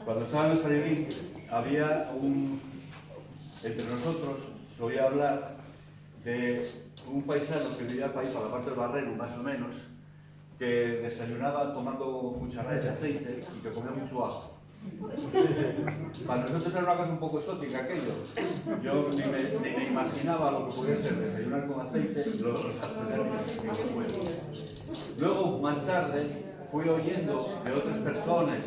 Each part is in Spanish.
Cuando estaba en el Freilín había entre nosotros se oía hablar de un paisano que vivía para ahí, para la parte del Barrero, más o menos, que desayunaba tomando cucharadas de aceite y que comía mucho ajo. Para nosotros era una cosa un poco exótica aquello. Yo ni me imaginaba lo que podía ser desayunar con aceite y luego los huevos. Luego, más tarde, fui oyendo de otras personas.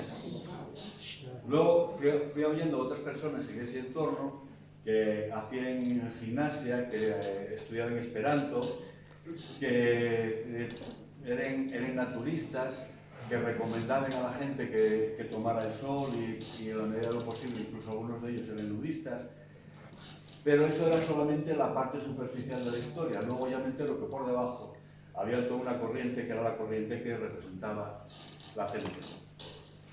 Luego fui oyendo de otras personas en ese entorno que hacían gimnasia, que estudiaban Esperanto, que eran naturistas, que recomendaban a la gente que tomara el sol y en la medida de lo posible, incluso algunos de ellos eran nudistas. Pero eso era solamente la parte superficial de la historia. Luego ya me entero que por debajo había toda una corriente que era la corriente que representaba la CNT.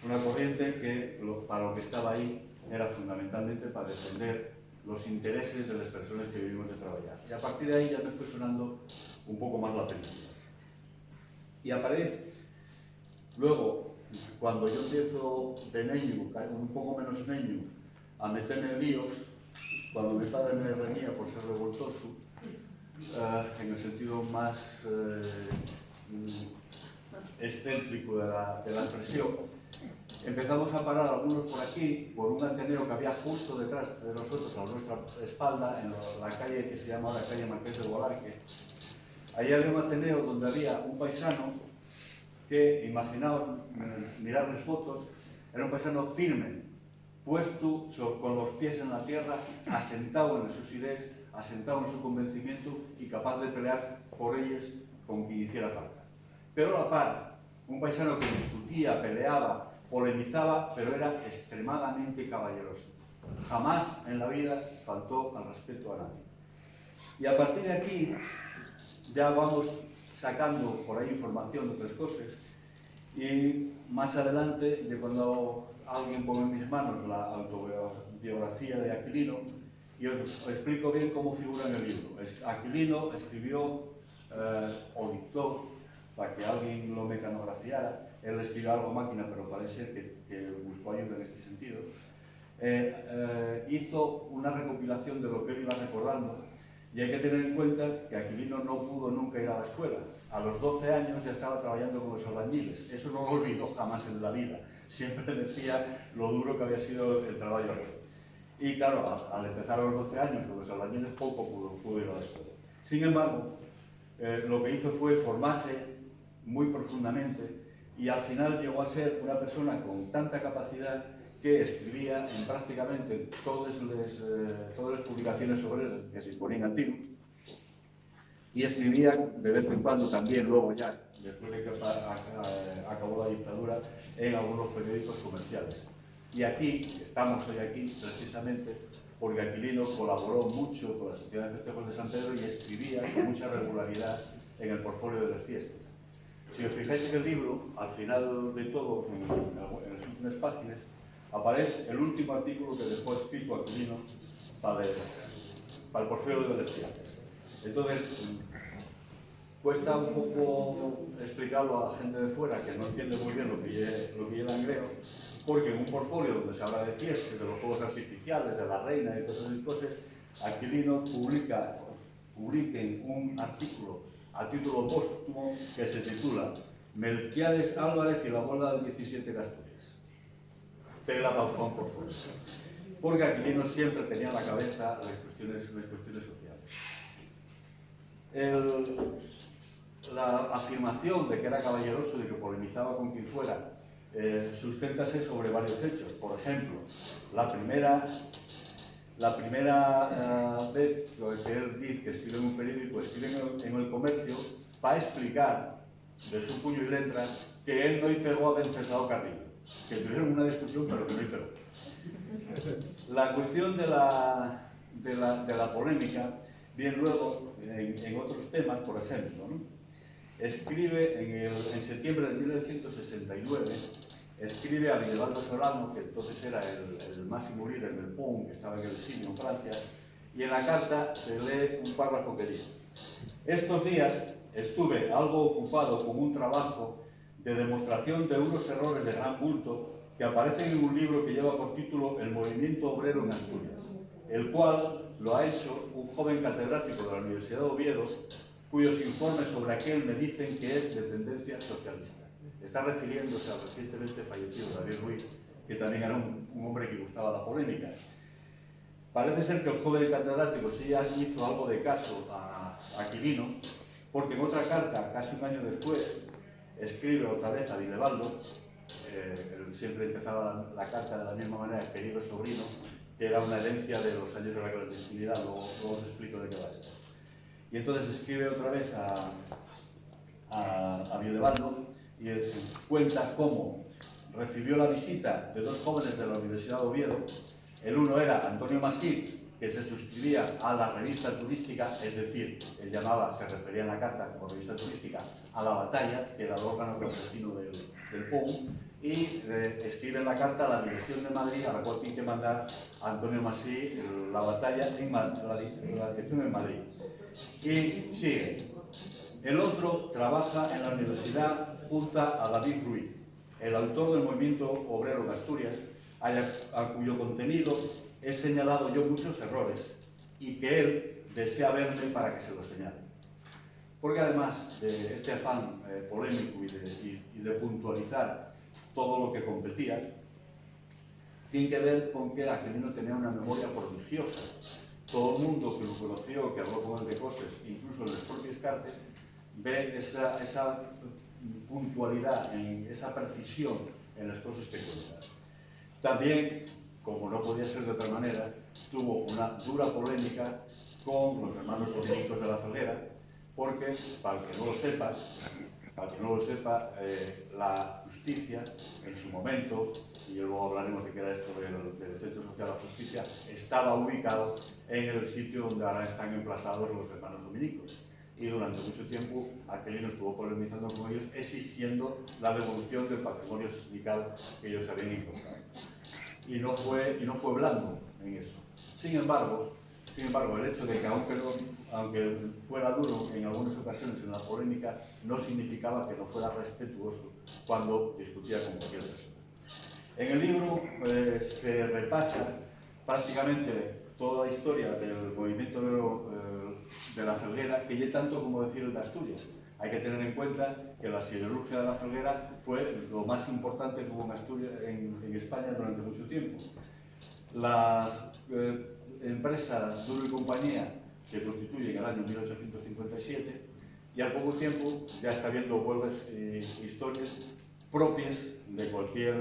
Una corriente que para lo que estaba ahí era fundamentalmente para defender los intereses de las personas que vivimos de trabajar. Y a partir de ahí ya me fue sonando un poco más la película. Y aparece, luego, cuando yo empiezo de niño, un poco menos niño, a meterme en líos, cuando mi padre me reñía por ser revoltoso, en el sentido más excéntrico de la expresión, empezamos a parar algunos por aquí, por un ateneo que había justo detrás de nosotros, a nuestra espalda, en la calle que se llama ahora calle Marqués de Bolarque. Ahí había un ateneo donde había un paisano que, imaginaos, mirad las fotos, era un paisano firme, puesto con los pies en la tierra, asentado en sus ideas, asentado en su convencimiento y capaz de pelear por ellas con quien hiciera falta. Pero a la par, un paisano que discutía, peleaba, polemizaba, pero era extremadamente caballeroso. Jamás en la vida faltó al respeto a nadie. Y a partir de aquí ya vamos sacando por ahí información de otras cosas y más adelante, de cuando alguien pone en mis manos la autobiografía de Aquilino, y os explico bien cómo figura en el libro. Aquilino escribió o dictó, para que alguien lo mecanografiara, él escribió algo a máquina, pero parece ser que buscó ayuda en este sentido, hizo una recopilación de lo que él iba recordando, y hay que tener en cuenta que Aquilino no pudo nunca ir a la escuela. A los 12 años ya estaba trabajando con los albañiles. Eso no lo olvidó jamás en la vida. Siempre decía lo duro que había sido el trabajo. Y claro, al empezar a los 12 años con los albañiles, poco pudo ir a la escuela. Sin embargo, lo que hizo fue formarse muy profundamente y al final llegó a ser una persona con tanta capacidad que escribía en prácticamente todas las publicaciones sobre él que se ponían a tiro, y escribía de vez en cuando también, luego ya, después de que acabó la dictadura, en algunos periódicos comerciales. Y aquí, estamos hoy aquí precisamente porque Aquilino colaboró mucho con la Sociedad de Festejos de San Pedro y escribía con mucha regularidad en el portfolio de las fiestas. Si os fijáis en el libro, al final de todo, en las últimas páginas, aparece el último artículo que dejó escrito Aquilino para el portfolio de las fiestas. Entonces, cuesta un poco explicarlo a la gente de fuera que no entiende muy bien lo que yo langreo, porque en un portfolio donde se habla de fiestas, de los fuegos artificiales, de la reina y todas esas cosas, Aquilino publica un artículo a título póstumo que se titula Melquiades Álvarez y la bola de 17 Asturias. Tela para un portfolio. Porque Aquilino siempre tenía en la cabeza las cuestiones sociales. La afirmación de que era caballeroso y de que polemizaba con quien fuera susténtase sobre varios hechos. Por ejemplo, la primera vez que él dice que escribe en un periódico, escribe en El Comercio, para explicar de su puño y letra que él no pegó a Venceslao Carrillo, que tuvieron una discusión pero que no pegó. La cuestión de la polémica viene luego en otros temas, por ejemplo, ¿no? Escribe en septiembre de 1969, escribe a Vivaldo Solano, que entonces era el máximo líder del POUM, que estaba en el exilio en Francia, y en la carta se lee un párrafo que dice: estos días estuve algo ocupado con un trabajo de demostración de unos errores de gran bulto que aparecen en un libro que lleva por título El movimiento obrero en Asturias, el cual lo ha hecho un joven catedrático de la Universidad de Oviedo, cuyos informes sobre aquel me dicen que es de tendencia socialista. Está refiriéndose al recientemente fallecido David Ruiz, que también era un hombre que gustaba la polémica. Parece ser que el joven catedrático sí hizo algo de caso a Quirino, porque en otra carta, casi un año después, escribe otra vez a Videvaldo, él siempre empezaba la carta de la misma manera, querido sobrino, que era una herencia de los años de la clandestinidad, luego os explico de qué va esto. Y entonces escribe otra vez a Videvaldo y cuenta cómo recibió la visita de dos jóvenes de la Universidad de Oviedo. El uno era Antonio Masí, que se suscribía a la revista turística, es decir, él se refería en la carta como revista turística a La Batalla, que era el órgano clandestino del POU, y escribe en la carta a la dirección de Madrid, a la cual tiene que mandar a Antonio Masí La Batalla en la dirección en Madrid. Y sigue. El otro trabaja en la universidad junto a David Ruiz, el autor del movimiento obrero de Asturias, a cuyo contenido he señalado yo muchos errores y que él desea verme para que se los señale. Porque además de este afán polémico y de puntualizar todo lo que competía, tiene que ver con que Aquilino tenía una memoria prodigiosa. Todo el mundo que lo conoció, que habló con él de cosas, incluso en los propios cartes, ve esa puntualidad, esa precisión en las cosas que cuenta. También, como no podía ser de otra manera, tuvo una dura polémica con los hermanos dominicos de la Felguera, porque, para el que no lo sepa, la justicia, en su momento, y luego hablaremos de qué era esto del Centro Social de la Justicia, estaba ubicado en el sitio donde ahora están emplazados los hermanos dominicos. Y durante mucho tiempo Aquilino estuvo polemizando con ellos, exigiendo la devolución del patrimonio sindical que ellos habían encontrado. Y no fue blando en eso. Sin embargo, el hecho de que aunque fuera duro en algunas ocasiones en la polémica, no significaba que no fuera respetuoso cuando discutía con cualquier persona. En el libro se repasa prácticamente toda la historia del movimiento de la Felguera, que ya tanto como decir el de Asturias. Hay que tener en cuenta que la siderurgia de la Felguera fue lo más importante que hubo en Asturias, en España durante mucho tiempo. La empresa Duro y Compañía se constituye en el año 1857 y al poco tiempo ya está viendo vuelves historias propias de cualquier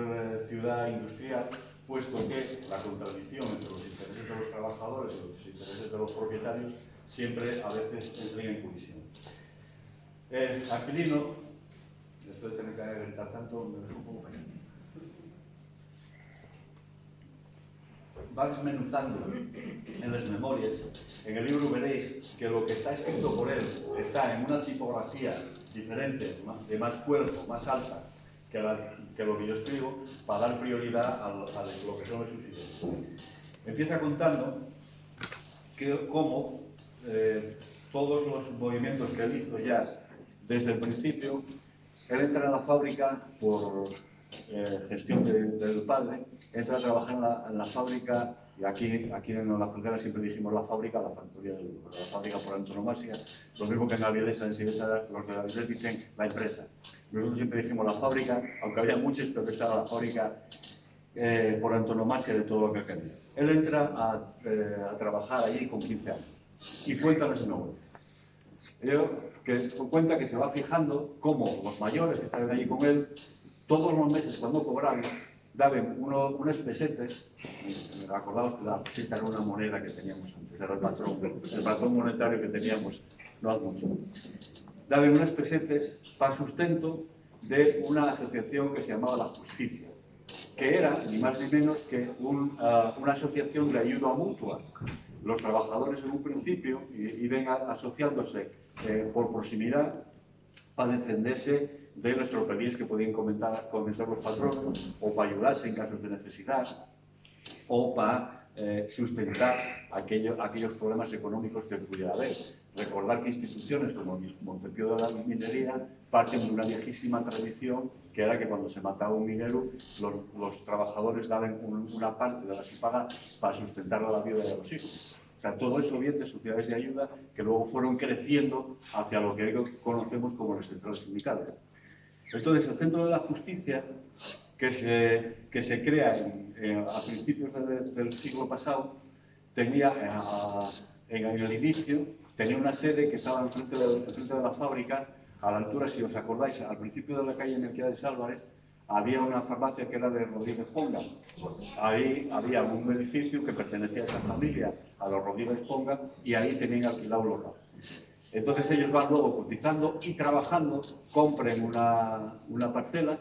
ciudad industrial, puesto que la contradicción entre los intereses de los trabajadores y los intereses de los propietarios siempre a veces entran en colisión. Aquilino, después de tener que gritar tanto, me dejo un poco pequeño. Va desmenuzando en las memorias. En el libro veréis que lo que está escrito por él está en una tipografía diferente, de más cuerpo, más alta, que lo que yo escribo, para dar prioridad a lo que son sus ideas. Empieza contando cómo todos los movimientos que él hizo ya desde el principio, él entra en la fábrica por gestión del padre, entra a trabajar en la fábrica, y aquí en la Felguera siempre dijimos la fábrica por antonomasia, lo mismo que en Avilés, en Sivesa, los de Avilés dicen la empresa. Nosotros siempre dijimos la fábrica, aunque había muchas, pero esa era la fábrica por antonomasia de todo lo que quería. Él entra a trabajar allí con 15 años y cuenta los nombres. Cuenta que se va fijando cómo los mayores que estaban allí con él, todos los meses cuando cobraban, daban unas pesetas. Acordaos que la peseta era una moneda que teníamos antes, era el patrón monetario que teníamos, no hace mucho. Daban unas pesetas para sustento de una asociación que se llamaba La Justicia, que era ni más ni menos que una asociación de ayuda mutua. Los trabajadores en un principio iban asociándose por proximidad para defenderse de los tropelías que podían cometer los patronos, o para ayudarse en casos de necesidad, o para sustentar aquellos problemas económicos que pudiera haber. Recordar que instituciones como Montepío de la Minería parten de una viejísima tradición que era que cuando se mataba un minero, los trabajadores daban una parte de la su paga para sustentar a la viuda y a los hijos. O sea, todo eso viene de sociedades de ayuda que luego fueron creciendo hacia lo que hoy conocemos como las centrales sindicales. Entonces, el Centro de la Justicia, que se crea a principios del siglo pasado, tenía en el inicio, tenía una sede que estaba enfrente de la fábrica, a la altura, si os acordáis, al principio de la calle Melquiades Álvarez, había una farmacia que era de Rodríguez Ponga. Ahí había un edificio que pertenecía a esa familia, a los Rodríguez Ponga, y ahí tenían alquilado los ramos. Entonces ellos van luego cotizando y trabajando, compren una parcela,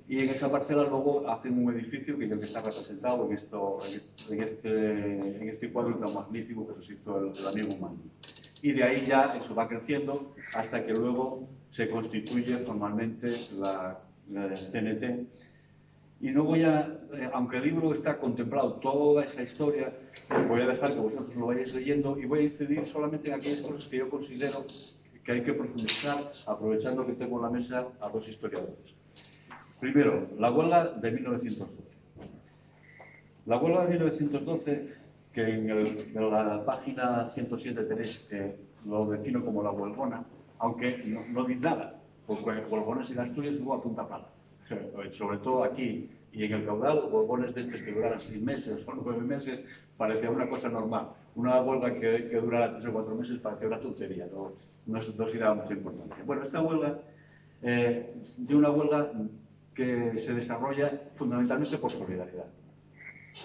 y en esa parcela luego hacen un edificio que es el que está representado en este cuadro tan magnífico que nos hizo el amigo Manu. Y de ahí ya eso va creciendo hasta que luego se constituye formalmente la CNT. Y no voy a, aunque el libro está contemplado toda esa historia, voy a dejar que vosotros lo vayáis leyendo y voy a incidir solamente en aquellas cosas que yo considero que hay que profundizar, aprovechando que tengo en la mesa a dos historiadores. Primero, la huelga de 1912. La huelga de 1912, que en la página 107 tenéis, lo defino como la huelgona, aunque no dice nada, porque huelgones en Asturias hubo a punta pala. Sobre todo aquí y en el caudal, huelgones de estos que duraran 6 meses o 9 meses, parecía una cosa normal. Una huelga que durara 3 o 4 meses parecía una tontería, no se daba mucha importancia. Bueno, esta huelga, de una huelga que se desarrolla fundamentalmente por solidaridad.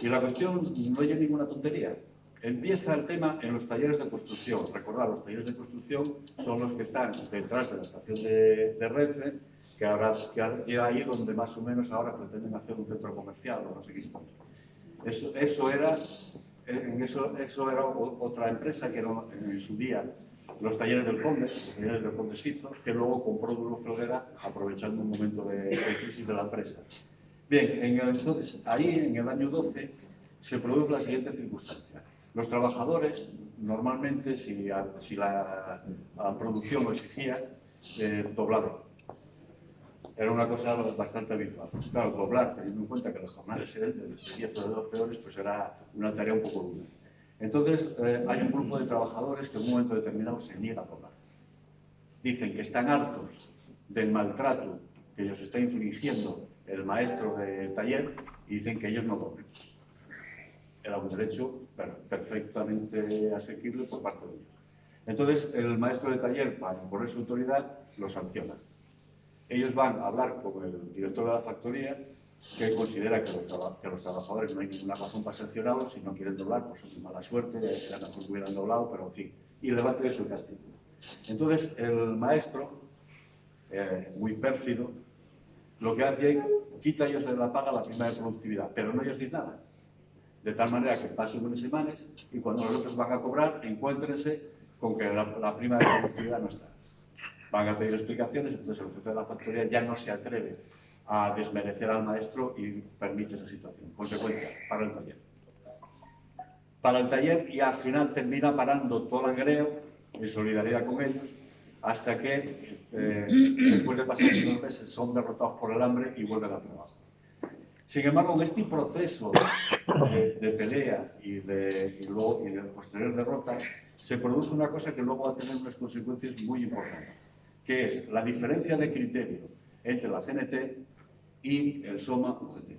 Y la cuestión no hay ninguna tontería. Empieza el tema en los talleres de construcción. Recordad, los talleres de construcción son los que están detrás de la estación de Renfe, que ahí donde más o menos ahora pretenden hacer un centro comercial o no sé qué historia. Eso era otra empresa que era en su día los talleres del Conde Sizo, que luego compró Duro Felguera aprovechando un momento de crisis de la empresa. Bien, entonces ahí en el año 12 se produce la siguiente circunstancia. Los trabajadores, normalmente, si la producción lo exigía, doblaban. Era una cosa bastante habitual. Claro, doblar, teniendo en cuenta que las jornadas eran de 10 o de 12 horas, pues era una tarea un poco dura. Entonces, hay un grupo de trabajadores que en un momento determinado se niega a doblar. Dicen que están hartos del maltrato que ellos está infligiendo el maestro de taller y dicen que ellos no doblen. Era un derecho perfectamente asequible por parte de ellos. Entonces, el maestro de taller, para imponer su autoridad, los sanciona. Ellos van a hablar con el director de la factoría, que considera que los trabajadores no hay ninguna razón para sancionarlos, si no quieren doblar, pues son de mala suerte, era mejor que hubieran doblado, pero en fin, y le va a pedir su castigo. Entonces, el maestro, muy pérfido, lo que hace es quita a ellos de la paga la prima de productividad, pero no ellos dicen nada. De tal manera que pasen unas semanas y cuando los otros van a cobrar, encuéntrense con que la prima de productividad no está. Van a pedir explicaciones, entonces el jefe de la factoría ya no se atreve a desmerecer al maestro y permite esa situación. Consecuencia, para el taller. Para el taller y al final termina parando todo el angreo en solidaridad con ellos, hasta que después de pasar unos meses son derrotados por el hambre y vuelven al trabajo. Sin embargo, en este proceso de pelea y de posterior derrota, se produce una cosa que luego va a tener unas consecuencias muy importantes, que es la diferencia de criterio entre la CNT y el SOMA-UGT.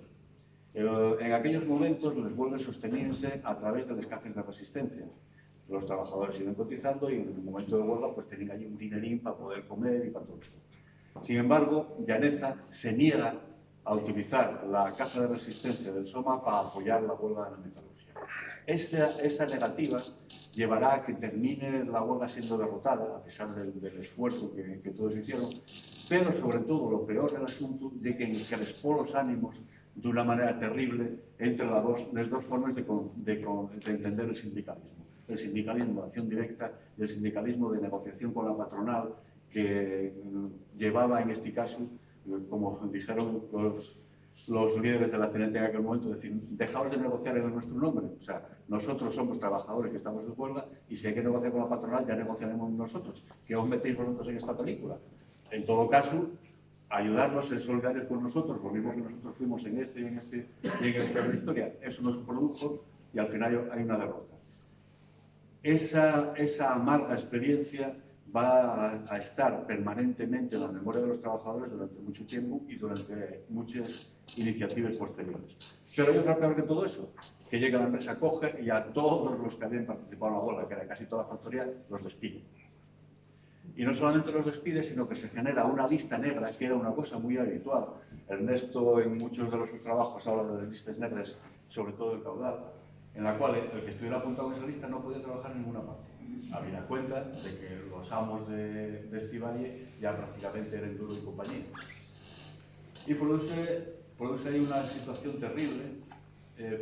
En aquellos momentos les vuelve a sostenerse a través de descargas de resistencia. Los trabajadores siguen cotizando y en el momento de huelga pues tenían ahí un dinerín para poder comer y para todo esto. Sin embargo, Llaneza se niega a utilizar la caja de resistencia del SOMA para apoyar la huelga de la metalurgia. Esa negativa llevará a que termine la huelga siendo derrotada, a pesar del esfuerzo que todos hicieron, pero sobre todo lo peor del asunto de que encrespó los ánimos de una manera terrible entre las dos formas de entender el sindicalismo. El sindicalismo de acción directa y el sindicalismo de negociación con la patronal, que llevaba en este caso, como dijeron los líderes de la CNT en aquel momento, decir, dejaos de negociar en nuestro nombre. O sea, nosotros somos trabajadores que estamos de huelga y si hay que negociar con la patronal, ya negociaremos nosotros. ¿Qué os metéis vosotros en esta película? En todo caso, ayudarnos, ser solidarios con nosotros, lo mismo que nosotros fuimos en este y en esta historia. Eso nos produjo y al final hay una derrota. Esa amarga experiencia va a estar permanentemente en la memoria de los trabajadores durante mucho tiempo y durante muchas iniciativas posteriores. Pero hay otra peor que todo eso, que llega la empresa, coge y a todos los que habían participado en la huelga, que era casi toda la factoría, los despide. Y no solamente los despide, sino que se genera una lista negra, que era una cosa muy habitual. Ernesto en muchos de sus trabajos habla de listas negras, sobre todo el caudal, en la cual el que estuviera apuntado en esa lista no podía trabajar en ninguna parte. Había cuenta de que los amos de Estivalle ya prácticamente eran Duro y compañía. Y produce ahí una situación terrible.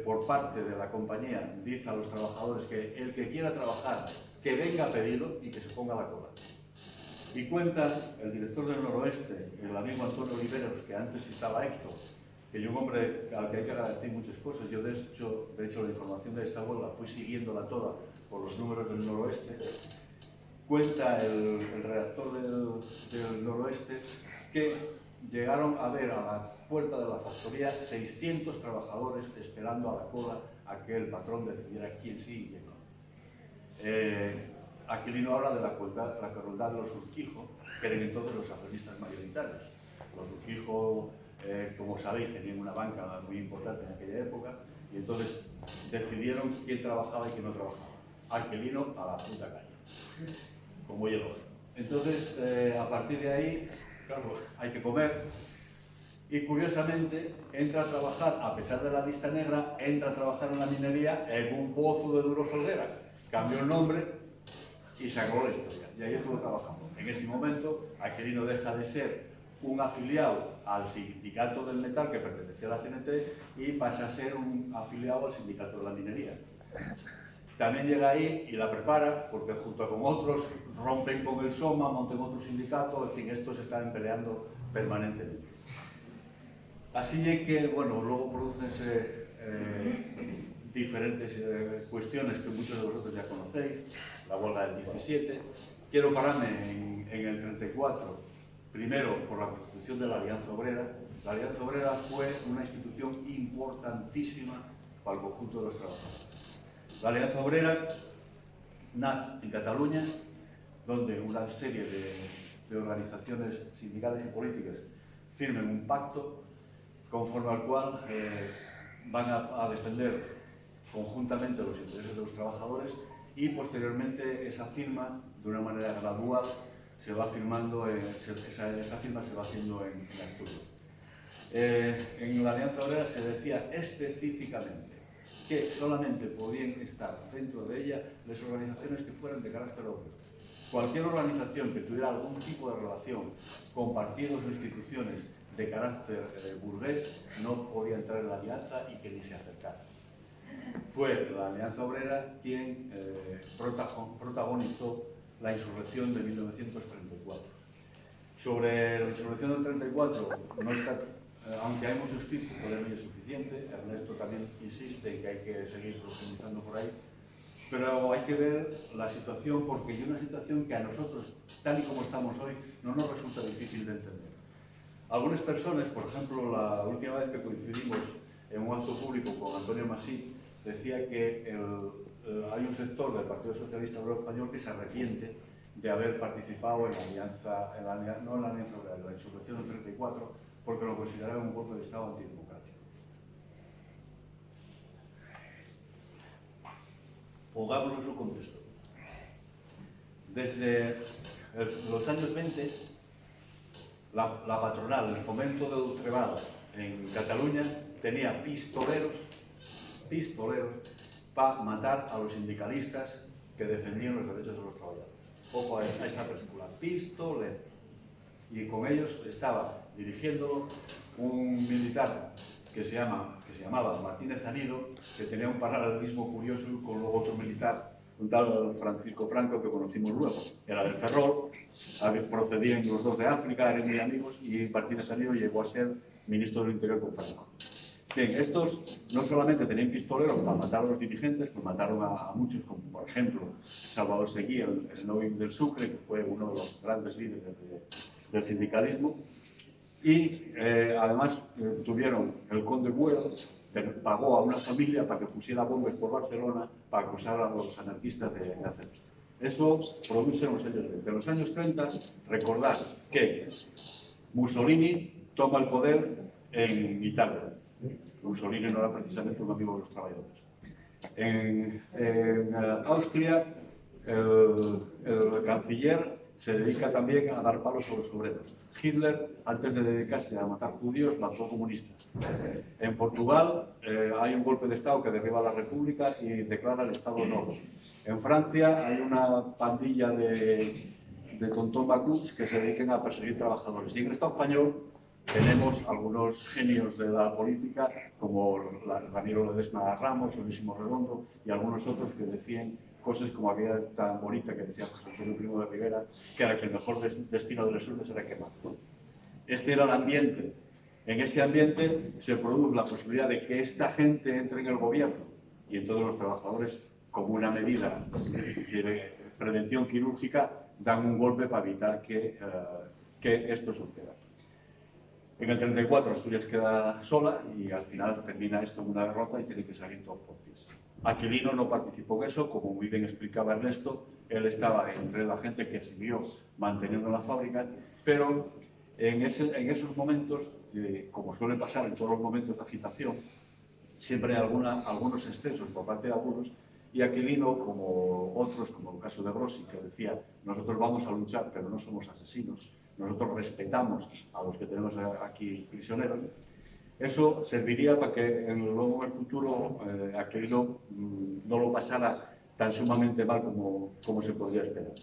Por parte de la compañía dice a los trabajadores que el que quiera trabajar, que venga a pedirlo y que se ponga a la cola. Y cuenta el director del Noroeste, el amigo Antonio Oliveros, que antes citaba Héctor, que yo un hombre al que hay que agradecer muchas cosas. Yo de hecho la información de esta huelga fui siguiéndola toda por los números del Noroeste. Cuenta el redactor del Noroeste que llegaron a ver a la puerta de la factoría 600 trabajadores esperando a la cola a que el patrón decidiera quién sí y quién no. Aquilino habla de la crueldad de los Urquijo, que eran entonces los accionistas mayoritarios. Los Urquijo, como sabéis, tenían una banca muy importante en aquella época y entonces decidieron quién trabajaba y quién no trabajaba. Aquilino a la puta calle, como hielo. Entonces, a partir de ahí, claro, hay que comer. Y curiosamente, entra a trabajar, a pesar de la lista negra, entra a trabajar en la minería en un pozo de Duro Felguera. Cambió el nombre y se acabó la historia. Y ahí estuvo trabajando. En ese momento, Aquilino deja de ser un afiliado al sindicato del metal que pertenecía a la CNT y pasa a ser un afiliado al sindicato de la minería. También llega ahí y la prepara, porque junto con otros rompen con el SOMA, montan otro sindicato, en fin, estos estaban peleando permanentemente. Así que, bueno, luego producen diferentes cuestiones que muchos de vosotros ya conocéis, la huelga del 17. Quiero pararme en el 34, primero por la constitución de la Alianza Obrera. La Alianza Obrera fue una institución importantísima para el conjunto de los trabajadores. La Alianza Obrera nace en Cataluña, donde una serie de organizaciones sindicales y políticas firmen un pacto conforme al cual van a defender conjuntamente los intereses de los trabajadores y posteriormente esa firma, de una manera gradual, se va firmando, esa firma se va haciendo en Asturias. En la Alianza Obrera se decía específicamente que solamente podían estar dentro de ella las organizaciones que fueran de carácter obrero. Cualquier organización que tuviera algún tipo de relación con partidos o instituciones de carácter burgués no podía entrar en la alianza y que ni se acercara. Fue la Alianza Obrera quien protagonizó la insurrección de 1934. Sobre la insurrección del 34, no está, aunque hay muchos tipos, todavía no es suficiente. Ernesto también insiste en que hay que seguir profundizando por ahí, pero hay que ver la situación, porque hay una situación que a nosotros, tal y como estamos hoy, no nos resulta difícil de entender. Algunas personas, por ejemplo, la última vez que coincidimos en un acto público con Antonio Masí, decía que hay un sector del Partido Socialista Obrero Español que se arrepiente de haber participado en la alianza, no en la alianza obrera, en la insurrección del 34, porque lo consideraba un golpe de Estado antidemocrático. Pongámoslo en su contexto. Desde los años 20, la patronal, el Fomento de Ultravada en Cataluña, tenía pistoleros para matar a los sindicalistas que defendían los derechos de los trabajadores. Ojo a esta película, pistoleros. Y con ellos estaba dirigiéndolo un militar que se llamaba Martínez Anido, que tenía un paralelismo curioso con otro militar, un tal Francisco Franco, que conocimos luego. Era del Ferrol, procedían los dos de África, eran muy amigos, y Martínez Anido llegó a ser ministro del Interior con Franco. Bien, estos no solamente tenían pistoleros para matar a los dirigentes, pues mataron a muchos, como por ejemplo Salvador Seguí, el Novi del Sucre, que fue uno de los grandes líderes del sindicalismo, Y además tuvieron el conde Güell, que pagó a una familia para que pusiera bombas por Barcelona para acusar a los anarquistas de hacer esto. Eso produce en los años 20. En los años 30, recordar que Mussolini toma el poder en Italia. Mussolini no era precisamente un amigo de los trabajadores. En Austria, el canciller se dedica también a dar palos a los obreros. Hitler, antes de dedicarse a matar judíos, mató comunistas. En Portugal hay un golpe de Estado que derriba la República y declara el Estado Novo. En Francia hay una pandilla de tontón bacuts que se dediquen a perseguir trabajadores. Y en el Estado español tenemos algunos genios de la política, como Ramiro Ledesma Ramos, Onésimo Redondo, y algunos otros que decían cosas como aquella tan bonita que decía José Antonio Primo de Rivera, que era que el mejor destino de los urdes era quemar. Este era el ambiente. En ese ambiente se produce la posibilidad de que esta gente entre en el gobierno, y entonces los trabajadores, como una medida de prevención quirúrgica, dan un golpe para evitar que esto suceda. En el 34 Asturias queda sola y al final termina esto en una derrota y tiene que salir todo por pies. Aquilino no participó en eso, como muy bien explicaba Ernesto, él estaba entre la gente que siguió manteniendo la fábrica, pero en esos momentos, como suele pasar en todos los momentos de agitación, siempre hay algunos excesos por parte de algunos, y Aquilino, como otros, como el caso de Rossi, que decía, nosotros vamos a luchar, pero no somos asesinos, nosotros respetamos a los que tenemos aquí prisioneros. Eso serviría para que luego en el futuro Aquilino no lo pasara tan sumamente mal como se podría esperar.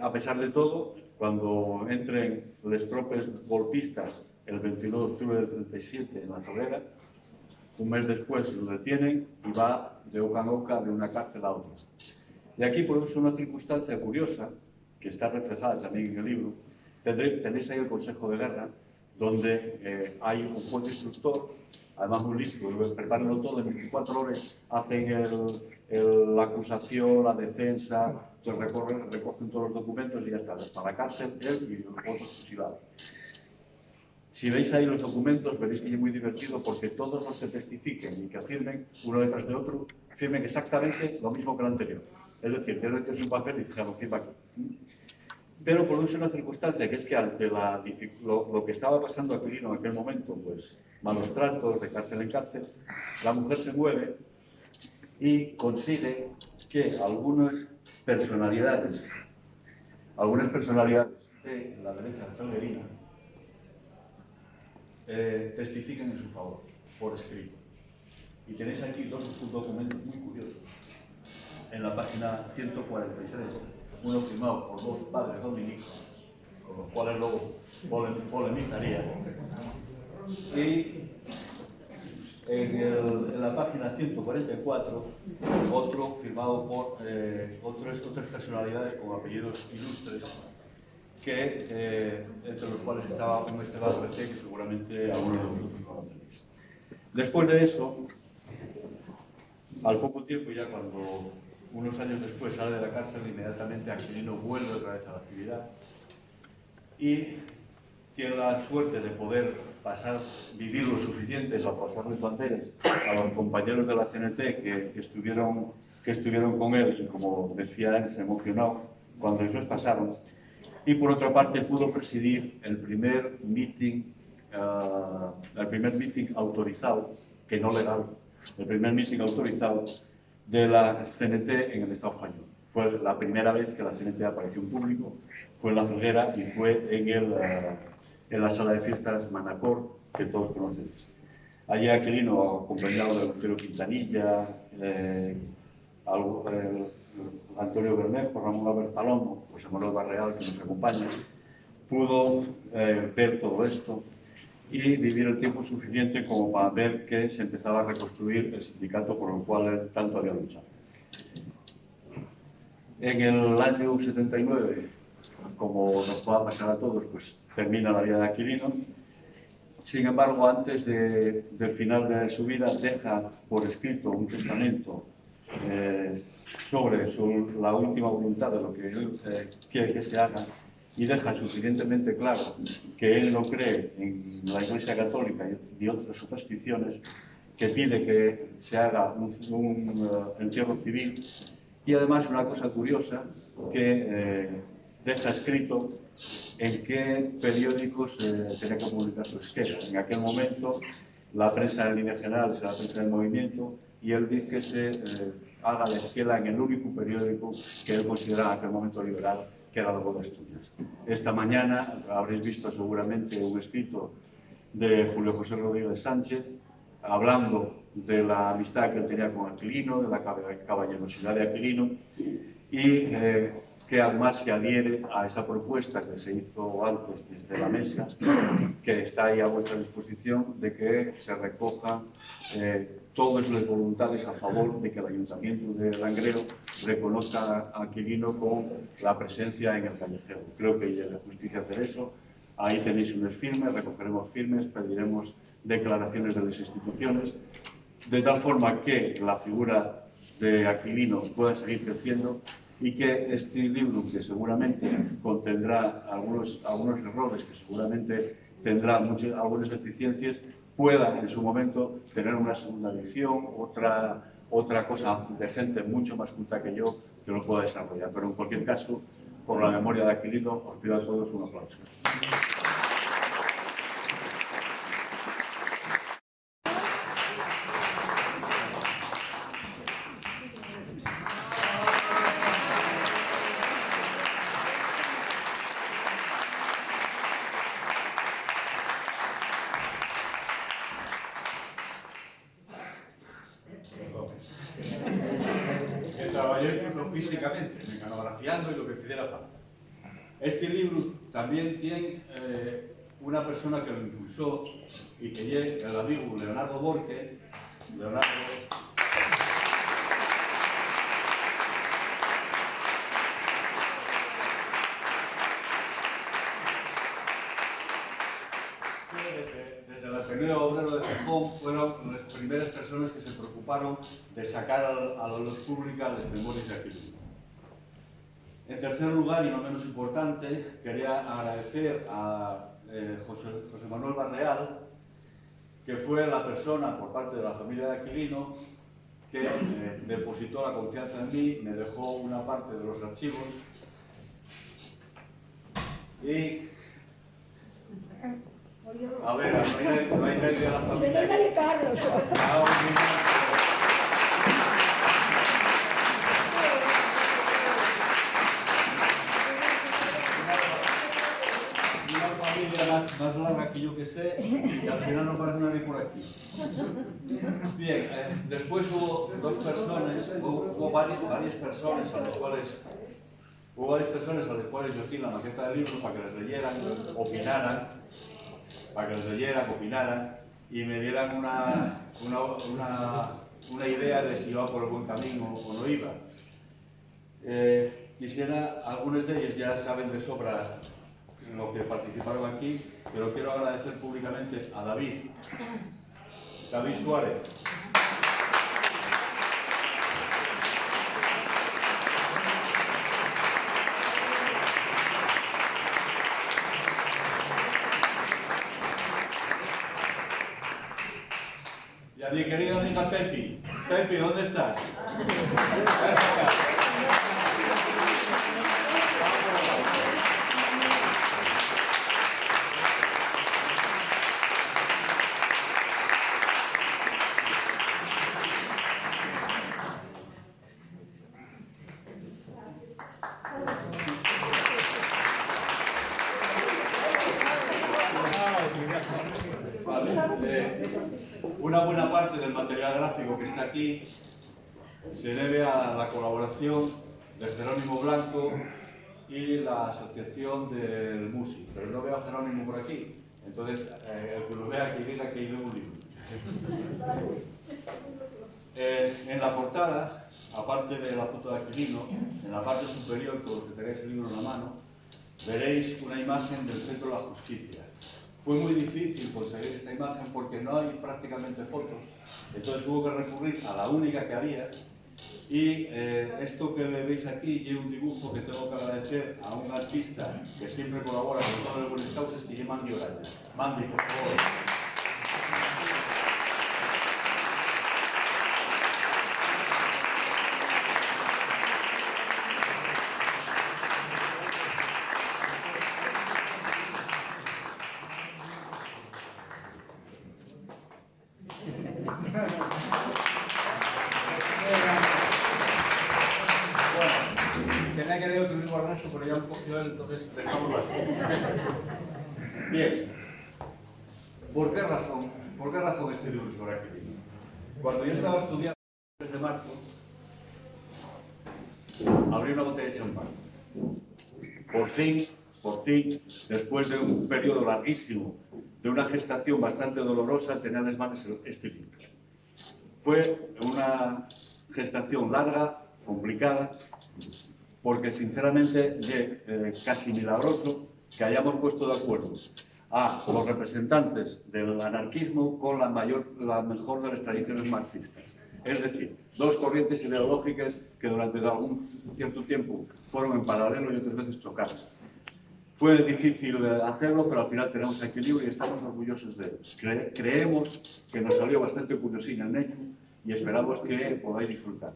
A pesar de todo, cuando entren los propios golpistas el 22 de octubre del 37 en la Zorrera, un mes después lo detienen y va de boca en boca de una cárcel a otra. Y aquí produce una circunstancia curiosa, que está reflejada también en el libro. Tenéis ahí el Consejo de Guerra, donde hay un juez instructor, además muy listo, prepárenlo todo, en 24 horas hacen la acusación, la defensa, entonces recogen todos los documentos y ya está, para la cárcel, él y los otros fusilados. Si veis ahí los documentos, veréis que es muy divertido porque todos los que testifiquen y que afirmen, uno detrás de otro, afirmen exactamente lo mismo que el anterior. Es decir, tiene que ser un papel y fijaros, firma aquí. Pero produce una circunstancia que es que ante lo que estaba pasando a Aquilino en aquel momento, pues malos tratos, de cárcel en cárcel, la mujer se mueve y consigue que algunas personalidades de la derecha felguerina testifiquen en su favor, por escrito. Y tenéis aquí dos documentos muy curiosos. En la página 143, uno firmado por dos padres dominicos, con los cuales luego polemizaría. Y en la página 144, otro firmado por otras personalidades con apellidos ilustres, entre los cuales estaba un Esteban Recé, que seguramente algunos de vosotros conoceréis. Después de eso, al poco tiempo, ya cuando unos años después sale de la cárcel, inmediatamente Aquilino vuelve otra vez a la actividad y tiene la suerte de poder vivir lo suficiente para pasarles banderas a los compañeros de la CNT que estuvieron con él y, como decía él, se emocionó cuando ellos pasaron. Y por otra parte pudo presidir el primer meeting autorizado, que no legal, el primer meeting autorizado de la CNT en el Estado español. Fue la primera vez que la CNT apareció en público, fue en la Felguera y fue en la sala de fiestas Manacor, que todos conocéis. Allí Aquilino, acompañado de Lutero Quintanilla, Antonio Bermejo, Ramón Albert Palomo, José Manuel Barreal, que nos acompaña, pudo ver todo esto y vivir el tiempo suficiente como para ver que se empezaba a reconstruir el sindicato por el cual él tanto había luchado. En el año 79, como nos va a pasar a todos, pues termina la vida de Aquilino. Sin embargo, antes del final de su vida, deja por escrito un testamento sobre la última voluntad de lo que él quiere que se haga, y deja suficientemente claro que él no cree en la Iglesia Católica y otras supersticiones, que pide que se haga un entierro civil, y además una cosa curiosa, que deja escrito en qué periódicos tenía que publicar su esquela. En aquel momento, la prensa en línea general es la prensa del movimiento, y él dice que se haga la esquela en el único periódico que él consideraba en aquel momento liberal, que era el Voz de Asturias. Esta mañana habréis visto seguramente un escrito de Julio José Rodríguez Sánchez, hablando de la amistad que él tenía con Aquilino, de la caballerosidad de Aquilino, y que además se adhiere a esa propuesta que se hizo antes desde la mesa, que está ahí a vuestra disposición, de que se recojan todas las voluntades a favor de que el Ayuntamiento de Langreo reconozca a Aquilino con la presencia en el callejero. Creo que es de justicia hacer eso. Ahí tenéis unos firmes, recogeremos firmes, pediremos declaraciones de las instituciones, de tal forma que la figura de Aquilino pueda seguir creciendo y que este libro, que seguramente contendrá algunos errores, que seguramente tendrá algunas deficiencias, pueda en su momento tener una segunda edición, otra cosa de gente mucho más culta que yo que lo pueda desarrollar. Pero en cualquier caso, por la memoria de Aquilino, os pido a todos un aplauso. Físicamente, mecanografiando y lo que hiciera falta. Este libro también tiene una persona que lo impulsó y que es el amigo Leonardo Borque. Desde el Ateneo Obrero de Gijón fueron las primeras personas que se preocuparon de sacar a la luz pública las memorias de Aquilino. En tercer lugar, y no menos importante, quería agradecer a José Manuel Barreal, que fue la persona por parte de la familia de Aquilino que depositó la confianza en mí, me dejó una parte de los archivos y... A ver, no hay nadie de la familia. De Carlos. Una familia más larga que yo que sé, y al final no parece nadie por aquí. Bien, después hubo dos personas, hubo varias personas a las cuales... Hubo varias personas a las cuales yo di la maqueta del libro para que les leyeran, opinaran y me dieran una idea de si iba por el buen camino o no iba. Quisiera, algunos de ellos ya saben de sobra lo que participaron aquí, pero quiero agradecer públicamente a David Suárez. Y a mi querida amiga Pepi. Pepi, ¿dónde estás? Una buena parte del material gráfico que está aquí se debe a la colaboración de Jerónimo Blanco y la asociación del MUSI, pero no veo a Jerónimo por aquí, entonces el que lo vea que diga que he ido un libro. En la portada, aparte de la foto de Aquilino, en la parte superior, con los que tengáis el libro en la mano, veréis una imagen del Centro de la Justicia. Fue muy difícil conseguir esta imagen porque no hay prácticamente fotos, entonces hubo que recurrir a la única que había, Y esto que veis aquí es un dibujo que tengo que agradecer a un artista que siempre colabora con todas las buenas causas, que es Mandy Oraña. Mandy, por favor. Tenía que leer otro mismo arrastro, pero ya un poquito él, entonces dejámoslo así. Bien. ¿Por qué razón este libro sobre Aquilino? Cuando yo estaba estudiando el 3 de marzo, abrí una botella de champán. Por fin, después de un periodo larguísimo, de una gestación bastante dolorosa, tenía en las manos este libro. Fue una gestación larga, complicada, porque sinceramente es casi milagroso que hayamos puesto de acuerdo a los representantes del anarquismo con la mejor de las tradiciones marxistas. Es decir, dos corrientes ideológicas que durante algún cierto tiempo fueron en paralelo y otras veces chocaron. Fue difícil hacerlo, pero al final tenemos equilibrio y estamos orgullosos de él. Creemos que nos salió bastante curiosín en ello y esperamos que podáis disfrutar.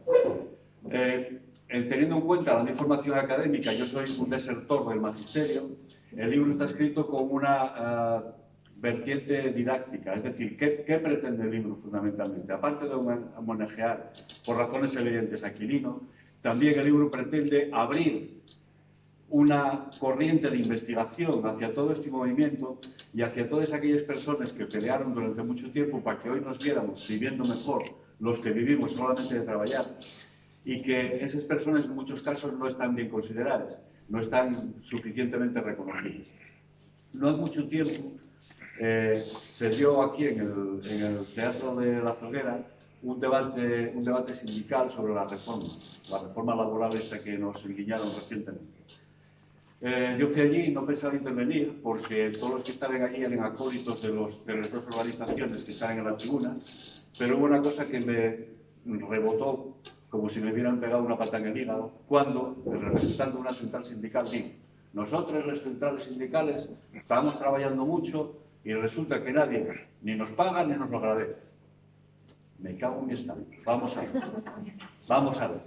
Teniendo en cuenta la información académica, yo soy un desertor del magisterio. El libro está escrito con una vertiente didáctica, es decir, ¿qué pretende el libro fundamentalmente? Aparte de homenajear, por razones evidentes, a Aquilino, también el libro pretende abrir una corriente de investigación hacia todo este movimiento y hacia todas aquellas personas que pelearon durante mucho tiempo para que hoy nos viéramos viviendo mejor los que vivimos solamente de trabajar, y que esas personas en muchos casos no están bien consideradas, no están suficientemente reconocidas. No hace mucho tiempo se dio aquí en el Teatro de la Zoguera un debate sindical sobre la reforma laboral esta que nos enguiñaron recientemente. Yo fui allí y no pensaba intervenir porque todos los que estaban allí eran acólitos de las dos organizaciones que están en la tribuna, pero hubo una cosa que me rebotó como si me hubieran pegado una pata en el hígado, cuando el representante de una central sindical dice: nosotros, las centrales sindicales, estamos trabajando mucho y resulta que nadie ni nos paga ni nos lo agradece. Me cago en mi estado. Vamos a ver.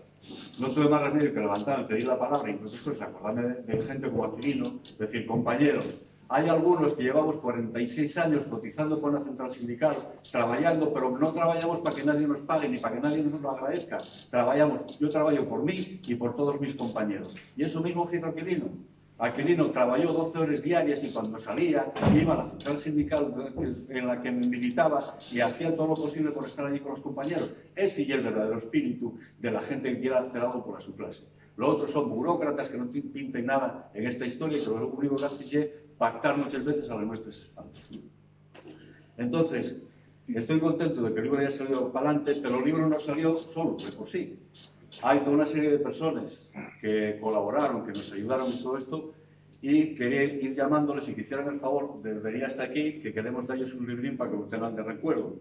No tuve más remedio que levantarme, pedir la palabra y después acordarme de gente como Aquilino, decir: compañeros, hay algunos que llevamos 46 años cotizando con la central sindical, trabajando, pero no trabajamos para que nadie nos pague ni para que nadie nos lo agradezca. Yo trabajo por mí y por todos mis compañeros. Y eso mismo hizo Aquilino. Aquilino trabajó 12 horas diarias y cuando salía iba a la central sindical en la que militaba y hacía todo lo posible por estar allí con los compañeros. Ese es el verdadero espíritu de la gente que quiera hacer algo por su clase. Los otros son burócratas que no pinten nada en esta historia y que lo único que hacen es pactar muchas veces a las nuestras espaldas. Entonces, estoy contento de que el libro haya salido para adelante, pero el libro no salió solo, de por sí. Hay toda una serie de personas que colaboraron, que nos ayudaron en todo esto, y quería ir llamándoles y que hicieran el favor de venir hasta aquí, que queremos darles un librín para que lo tengan de recuerdo.